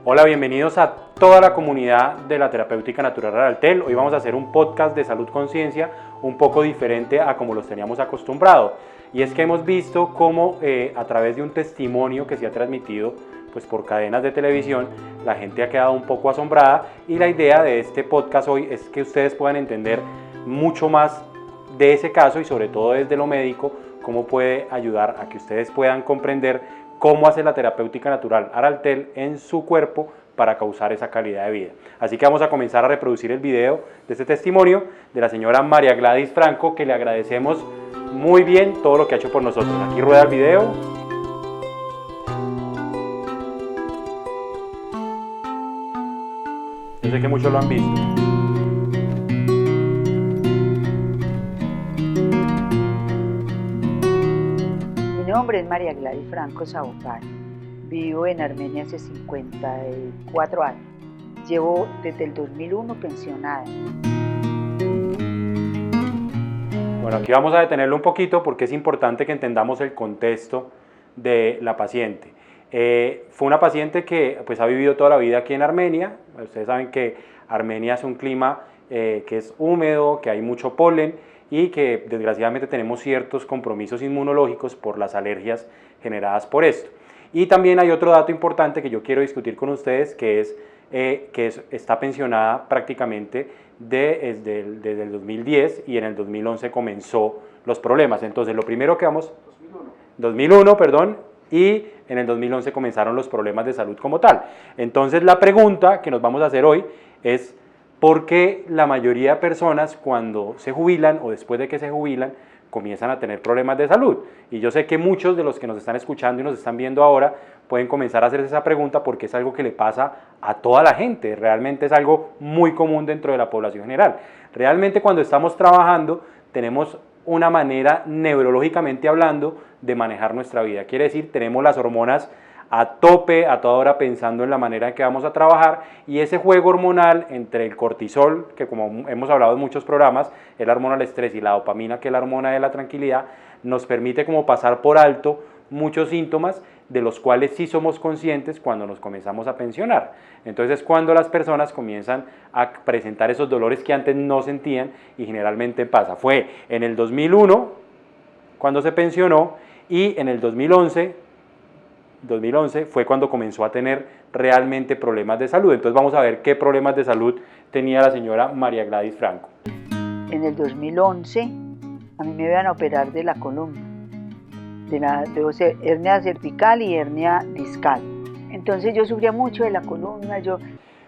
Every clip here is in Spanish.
Hola, bienvenidos a toda la comunidad de la terapéutica natural Araltel. Hoy vamos a hacer un podcast de salud conciencia un poco diferente a como los teníamos acostumbrado. Y es que hemos visto cómo a través de un testimonio que se ha transmitido pues, por cadenas de televisión, la gente ha quedado un poco asombrada y la idea de este podcast hoy es que ustedes puedan entender mucho más de ese caso y sobre todo desde lo médico, cómo puede ayudar a que ustedes puedan comprender cómo hace la terapéutica natural Araltel en su cuerpo para causar esa calidad de vida. Así que vamos a comenzar a reproducir el video de este testimonio de la señora María Gladys Franco, que le agradecemos muy bien todo lo que ha hecho por nosotros. Aquí rueda el video. Yo sé que muchos lo han visto. Mi nombre es María Gladys Franco Sabocal. Vivo en Armenia hace 54 años. Llevo desde el 2001 pensionada. Bueno, aquí vamos a detenerlo un poquito porque es importante que entendamos el contexto de la paciente. Fue una paciente que pues, ha vivido toda la vida aquí en Armenia. Ustedes saben que Armenia es un clima que es húmedo, que hay mucho polen y que desgraciadamente tenemos ciertos compromisos inmunológicos por las alergias generadas por esto. Y también hay otro dato importante que yo quiero discutir con ustedes, que está pensionada prácticamente desde el 2010 y en el 2011 comenzó los problemas. Entonces, lo primero que vamos... 2001, perdón, y en el 2011 comenzaron los problemas de salud como tal. Entonces, la pregunta que nos vamos a hacer hoy es ¿por qué la mayoría de personas cuando se jubilan o después de que se jubilan comienzan a tener problemas de salud? Y yo sé que muchos de los que nos están escuchando y nos están viendo ahora pueden comenzar a hacerse esa pregunta porque es algo que le pasa a toda la gente, realmente es algo muy común dentro de la población general. Realmente cuando estamos trabajando tenemos una manera neurológicamente hablando de manejar nuestra vida, quiere decir tenemos las hormonas a tope, a toda hora pensando en la manera en que vamos a trabajar y ese juego hormonal entre el cortisol, que como hemos hablado en muchos programas, es la hormona del estrés y la dopamina, que es la hormona de la tranquilidad, nos permite como pasar por alto muchos síntomas de los cuales sí somos conscientes cuando nos comenzamos a pensionar. Entonces es cuando las personas comienzan a presentar esos dolores que antes no sentían y generalmente pasa. Fue en el 2001 cuando se pensionó y en el 2011 fue cuando comenzó a tener realmente problemas de salud. Entonces vamos a ver qué problemas de salud tenía la señora María Gladys Franco. En el 2011 a mí me iban a operar de la columna, de hernia cervical y hernia discal. Entonces yo sufría mucho de la columna.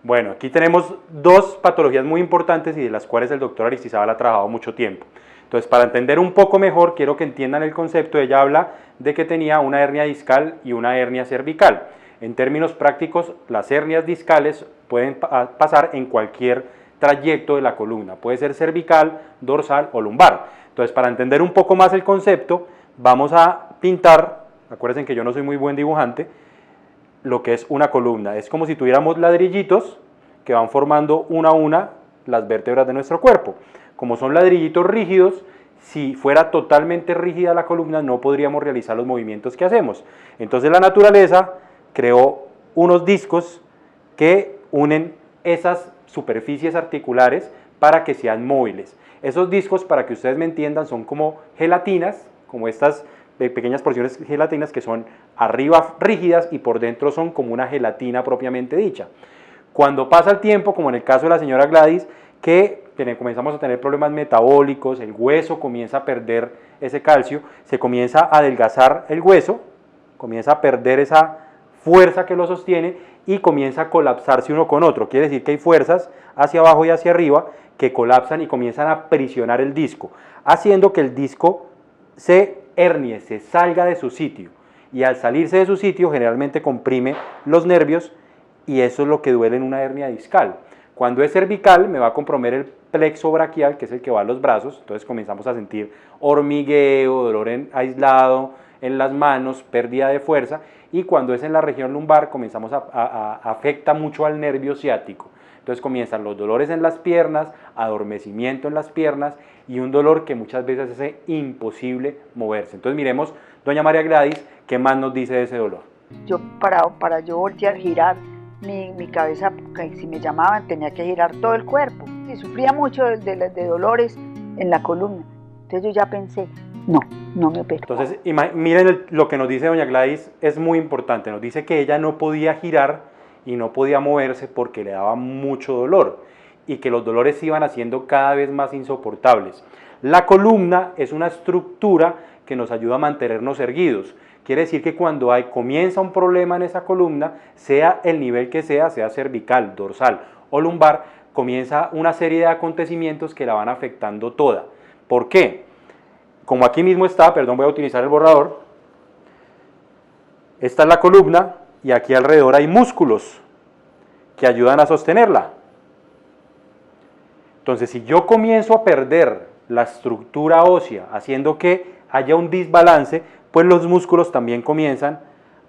Bueno, aquí tenemos dos patologías muy importantes y de las cuales el doctor Aristizábal ha trabajado mucho tiempo. Entonces, para entender un poco mejor, quiero que entiendan el concepto. Ella habla de que tenía una hernia discal y una hernia cervical. En términos prácticos, las hernias discales pueden pasar en cualquier trayecto de la columna. Puede ser cervical, dorsal o lumbar. Entonces, para entender un poco más el concepto, vamos a pintar, acuérdense que yo no soy muy buen dibujante, lo que es una columna. Es como si tuviéramos ladrillitos que van formando una a una las vértebras de nuestro cuerpo. Como son ladrillitos rígidos, si fuera totalmente rígida la columna no podríamos realizar los movimientos que hacemos. Entonces la naturaleza creó unos discos que unen esas superficies articulares para que sean móviles. Esos discos, para que ustedes me entiendan, son como gelatinas, como estas pequeñas porciones gelatinas que son arriba rígidas y por dentro son como una gelatina propiamente dicha. Cuando pasa el tiempo, como en el caso de la señora Gladys, que comenzamos a tener problemas metabólicos, el hueso comienza a perder ese calcio, se comienza a adelgazar el hueso, comienza a perder esa fuerza que lo sostiene y comienza a colapsarse uno con otro. Quiere decir que hay fuerzas hacia abajo y hacia arriba que colapsan y comienzan a aprisionar el disco, haciendo que el disco se hernie, se salga de su sitio. Y al salirse de su sitio generalmente comprime los nervios y eso es lo que duele en una hernia discal. Cuando es cervical me va a comprometer el plexo braquial, que es el que va a los brazos, entonces comenzamos a sentir hormigueo, dolor aislado en las manos, pérdida de fuerza, y cuando es en la región lumbar comenzamos afecta mucho al nervio ciático. Entonces comienzan los dolores en las piernas, adormecimiento en las piernas y un dolor que muchas veces hace imposible moverse. Entonces miremos, doña María Gladys, ¿qué más nos dice de ese dolor? Yo para yo voltear, girar, mi cabeza, que si me llamaban tenía que girar todo el cuerpo. Y sufría mucho de dolores en la columna. Entonces yo ya pensé, no me opero. Entonces, miren lo que nos dice doña Gladys, es muy importante. Nos dice que ella no podía girar y no podía moverse porque le daba mucho dolor y que los dolores se iban haciendo cada vez más insoportables. La columna es una estructura que nos ayuda a mantenernos erguidos. Quiere decir que cuando comienza un problema en esa columna, sea el nivel que sea cervical, dorsal o lumbar, comienza una serie de acontecimientos que la van afectando toda. ¿Por qué? Como aquí mismo está, perdón, voy a utilizar el borrador, esta es la columna y aquí alrededor hay músculos que ayudan a sostenerla. Entonces, si yo comienzo a perder la estructura ósea, haciendo que haya un desbalance, pues los músculos también comienzan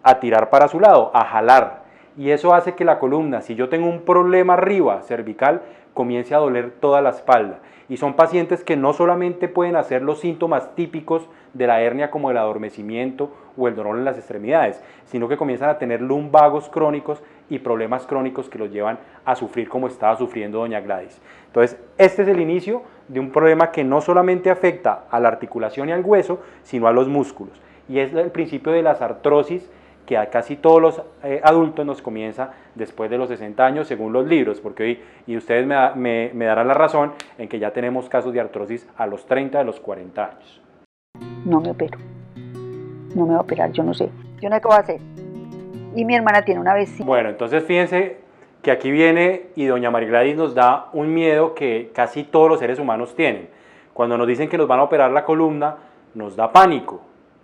a tirar para su lado, a jalar. Y eso hace que la columna, si yo tengo un problema arriba, cervical, comience a doler toda la espalda. Y son pacientes que no solamente pueden hacer los síntomas típicos de la hernia como el adormecimiento o el dolor en las extremidades, sino que comienzan a tener lumbagos crónicos y problemas crónicos que los llevan a sufrir como estaba sufriendo doña Gladys. Entonces, este es el inicio de un problema que no solamente afecta a la articulación y al hueso, sino a los músculos. Y es el principio de las artrosis que a casi todos los adultos nos comienza después de los 60 años, según los libros, porque hoy, y ustedes me darán la razón, en que ya tenemos casos de artrosis a los 30, a los 40 años. No me opero, no me voy a operar, yo no sé qué voy a hacer. Y mi hermana tiene una vecina. Bueno, entonces fíjense que aquí viene y doña María Gladys nos da un miedo que casi todos los seres humanos tienen. Cuando nos dicen que nos van a operar la columna, nos da pánico.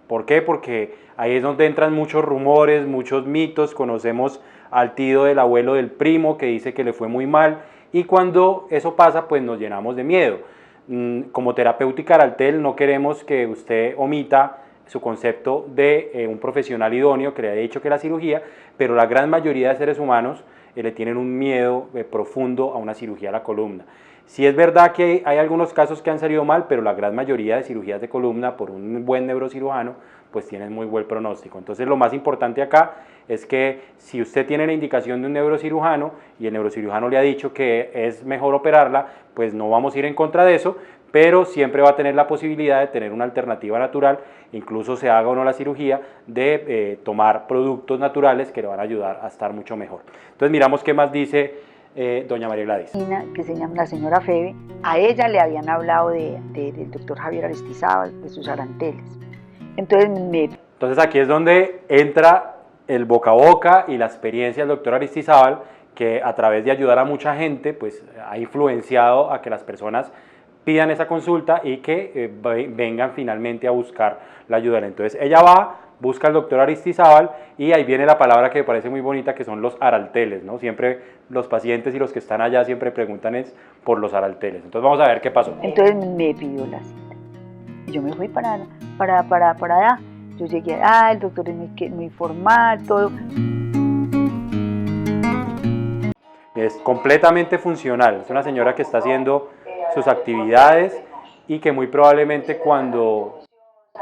¿Por qué? Porque ahí es donde entran muchos rumores, muchos mitos. Conocemos al tío del abuelo del primo que dice que le fue muy mal, y cuando eso pasa, pues nos llenamos de miedo. Como terapéutica Araltel no queremos que usted omita su concepto de un profesional idóneo que le haya dicho que la cirugía, pero la gran mayoría de seres humanos le tienen un miedo profundo a una cirugía a la columna. Sí es verdad que hay algunos casos que han salido mal, pero la gran mayoría de cirugías de columna por un buen neurocirujano pues tienen muy buen pronóstico. Entonces lo más importante acá es que si usted tiene la indicación de un neurocirujano y el neurocirujano le ha dicho que es mejor operarla, pues no vamos a ir en contra de eso, pero siempre va a tener la posibilidad de tener una alternativa natural, incluso se haga o no la cirugía, de tomar productos naturales que le van a ayudar a estar mucho mejor. Entonces miramos qué más dice doña María Gladys. Que se llama la señora Febe, a ella le habían hablado del doctor Javier Aristizábal, de sus aranteles. Entonces aquí es donde entra el boca a boca y la experiencia del doctor Aristizábal, que a través de ayudar a mucha gente, pues ha influenciado a que las personas pidan esa consulta y que vengan finalmente a buscar la ayuda. Entonces ella va, busca al doctor Aristizábal y ahí viene la palabra que me parece muy bonita, que son los aralteles, ¿no? Siempre los pacientes y los que están allá siempre preguntan es por los aralteles. Entonces vamos a ver qué pasó. Entonces me pidió la cita. Y yo me fui para allá. Yo llegué, el doctor es muy formal, todo. Es completamente funcional. Es una señora que está haciendo sus actividades y que muy probablemente cuando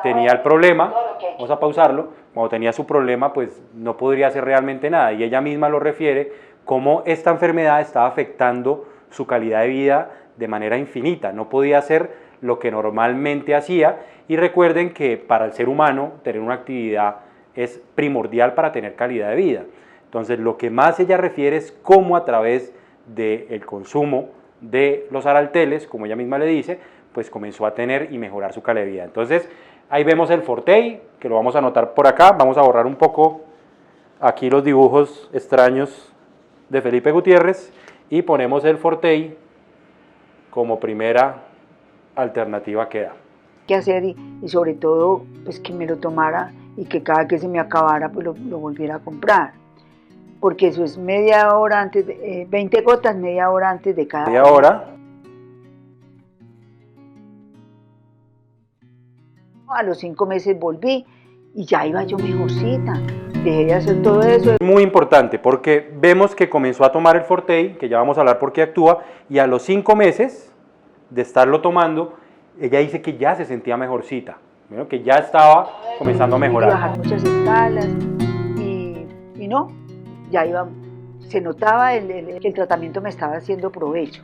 tenía el problema, vamos a pausarlo, cuando tenía su problema pues no podría hacer realmente nada, y ella misma lo refiere cómo esta enfermedad estaba afectando su calidad de vida de manera infinita, no podía hacer lo que normalmente hacía. Y recuerden que para el ser humano tener una actividad es primordial para tener calidad de vida. Entonces lo que más ella refiere es cómo a través del consumo de los aralteles, como ella misma le dice, pues comenzó a tener y mejorar su calidad de vida. Entonces ahí vemos el Fortey, que lo vamos a anotar por acá. Vamos a borrar un poco aquí los dibujos extraños de Felipe Gutiérrez y ponemos el Fortey como primera alternativa que da. ¿Qué hacer? Y sobre todo pues que me lo tomara y que cada que se me acabara pues lo volviera a comprar, porque eso es media hora antes, 20 gotas media hora antes de cada media hora. A los 5 meses volví y ya iba yo mejorcita, dejé de hacer todo eso. Muy importante, porque vemos que comenzó a tomar el Fortey, que ya vamos a hablar por qué actúa, y a los 5 meses de estarlo tomando, ella dice que ya se sentía mejorcita, ¿no? Que ya estaba comenzando a mejorar. Bajar muchas escalas y no, ya iba se notaba que el tratamiento me estaba haciendo provecho.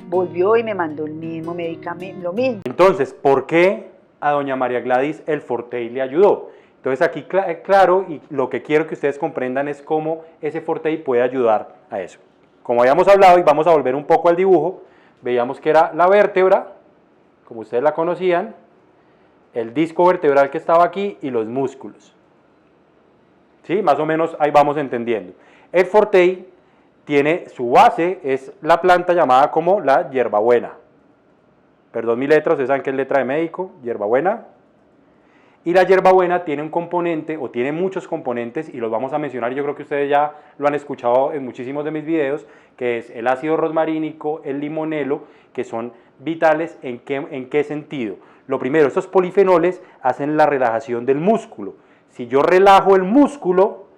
Volvió y me mandó el mismo medicamento, lo mismo. Entonces, ¿por qué a doña María Gladys el Fortey le ayudó? Entonces aquí claro, y lo que quiero que ustedes comprendan es cómo ese Fortey puede ayudar a eso. Como habíamos hablado, y vamos a volver un poco al dibujo, veíamos que era la vértebra, como ustedes la conocían, el disco vertebral que estaba aquí y los músculos. ¿Sí? Más o menos ahí vamos entendiendo. El Fortey tiene su base, es la planta llamada como la hierbabuena. Perdón mi letra, ustedes saben que es letra de médico, hierbabuena. Y la hierbabuena tiene un componente, o tiene muchos componentes, y los vamos a mencionar, yo creo que ustedes ya lo han escuchado en muchísimos de mis videos, que es el ácido rosmarínico, el limonelo, que son vitales. ¿En qué sentido? Lo primero, estos polifenoles hacen la relajación del músculo. Si yo relajo el músculo,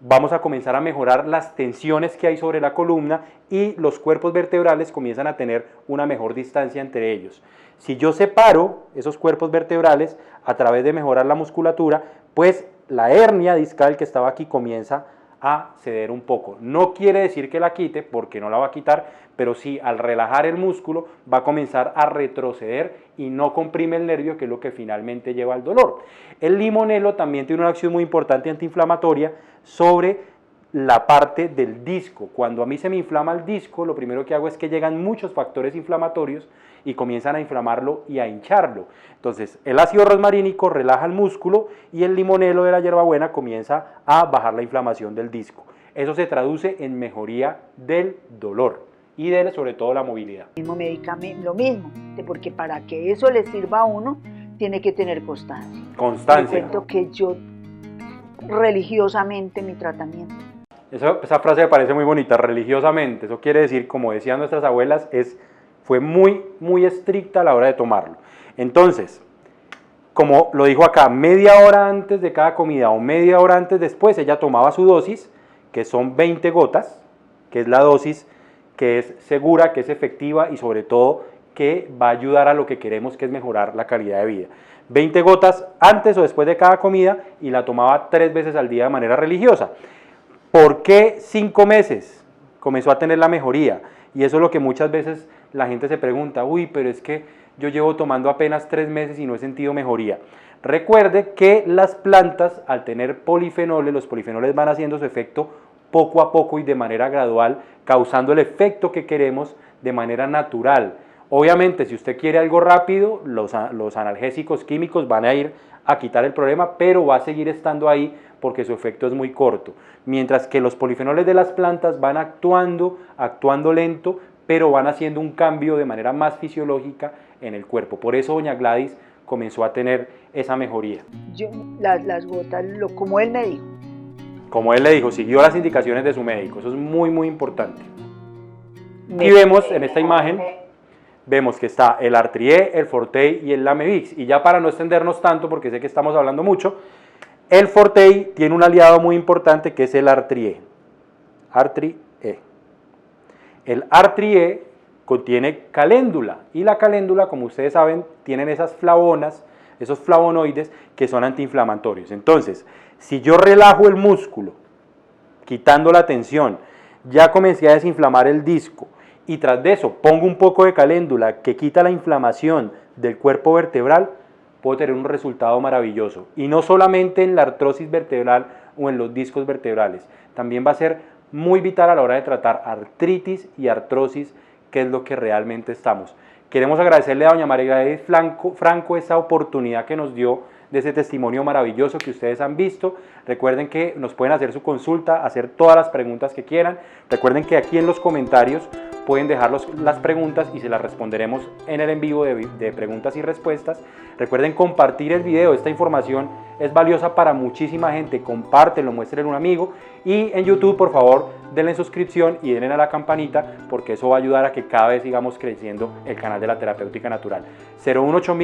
vamos a comenzar a mejorar las tensiones que hay sobre la columna y los cuerpos vertebrales comienzan a tener una mejor distancia entre ellos. Si yo separo esos cuerpos vertebrales a través de mejorar la musculatura, pues la hernia discal que estaba aquí comienza a ceder un poco. No quiere decir que la quite, porque no la va a quitar, pero sí al relajar el músculo va a comenzar a retroceder y no comprime el nervio, que es lo que finalmente lleva al dolor. El limonelo también tiene una acción muy importante antiinflamatoria sobre la parte del disco. Cuando a mí se me inflama el disco, lo primero que hago es que llegan muchos factores inflamatorios y comienzan a inflamarlo y a hincharlo. Entonces, el ácido rosmarínico relaja el músculo y el limonelo de la hierbabuena comienza a bajar la inflamación del disco. Eso se traduce en mejoría del dolor y sobre todo la movilidad. El mismo medicamento, lo mismo, porque para que eso le sirva a uno, tiene que tener constancia. Constancia. Te cuento que yo religiosamente mi tratamiento. Esa frase me parece muy bonita, religiosamente. Eso quiere decir, como decían nuestras abuelas, fue muy estricta a la hora de tomarlo. Entonces, como lo dijo acá, media hora antes de cada comida o media hora antes después, ella tomaba su dosis, que son 20 gotas, que es la dosis que es segura, que es efectiva y sobre todo que va a ayudar a lo que queremos, que es mejorar la calidad de vida. 20 gotas antes o después de cada comida y la tomaba 3 veces al día de manera religiosa. ¿Por qué 5 meses comenzó a tener la mejoría? Y eso es lo que muchas veces la gente se pregunta, uy, pero es que yo llevo tomando apenas 3 meses y no he sentido mejoría. Recuerde que las plantas, al tener polifenoles, los polifenoles van haciendo su efecto poco a poco y de manera gradual, causando el efecto que queremos de manera natural. Obviamente, si usted quiere algo rápido, los analgésicos químicos van a ir a quitar el problema, pero va a seguir estando ahí porque su efecto es muy corto. Mientras que los polifenoles de las plantas van actuando lento, pero van haciendo un cambio de manera más fisiológica en el cuerpo. Por eso doña Gladys comenzó a tener esa mejoría. Las gotas, como él me dijo. Como él le dijo, siguió las indicaciones de su médico. Eso es muy importante. Y vemos en esta imagen, vemos que está el Artrie, el Fortey y el Lamevix. Y ya para no extendernos tanto, porque sé que estamos hablando mucho, el Fortey tiene un aliado muy importante que es el Artrie. Artrie. El Artrie contiene caléndula y la caléndula, como ustedes saben, tienen esas flavonas, esos flavonoides que son antiinflamatorios. Entonces, si yo relajo el músculo, quitando la tensión, ya comencé a desinflamar el disco y tras de eso pongo un poco de caléndula que quita la inflamación del cuerpo vertebral, puedo tener un resultado maravilloso. Y no solamente en la artrosis vertebral o en los discos vertebrales, también va a ser muy vital a la hora de tratar artritis y artrosis, que es lo que realmente estamos. Queremos agradecerle a doña María Gladys Franco esa oportunidad que nos dio de ese testimonio maravilloso que ustedes han visto. Recuerden que nos pueden hacer su consulta, hacer todas las preguntas que quieran. Recuerden que aquí en los comentarios pueden dejar las preguntas y se las responderemos en el en vivo de preguntas y respuestas. Recuerden compartir el video, esta información es valiosa para muchísima gente. Compártenlo, muéstrenlo a un amigo y en YouTube, por favor, denle suscripción y denle a la campanita porque eso va a ayudar a que cada vez sigamos creciendo el canal de la terapéutica natural. 018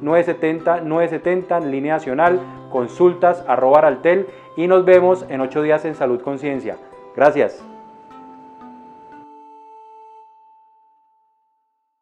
970 970 en línea nacional, consultas @araltel y nos vemos en 8 días en Salud Conciencia. Gracias.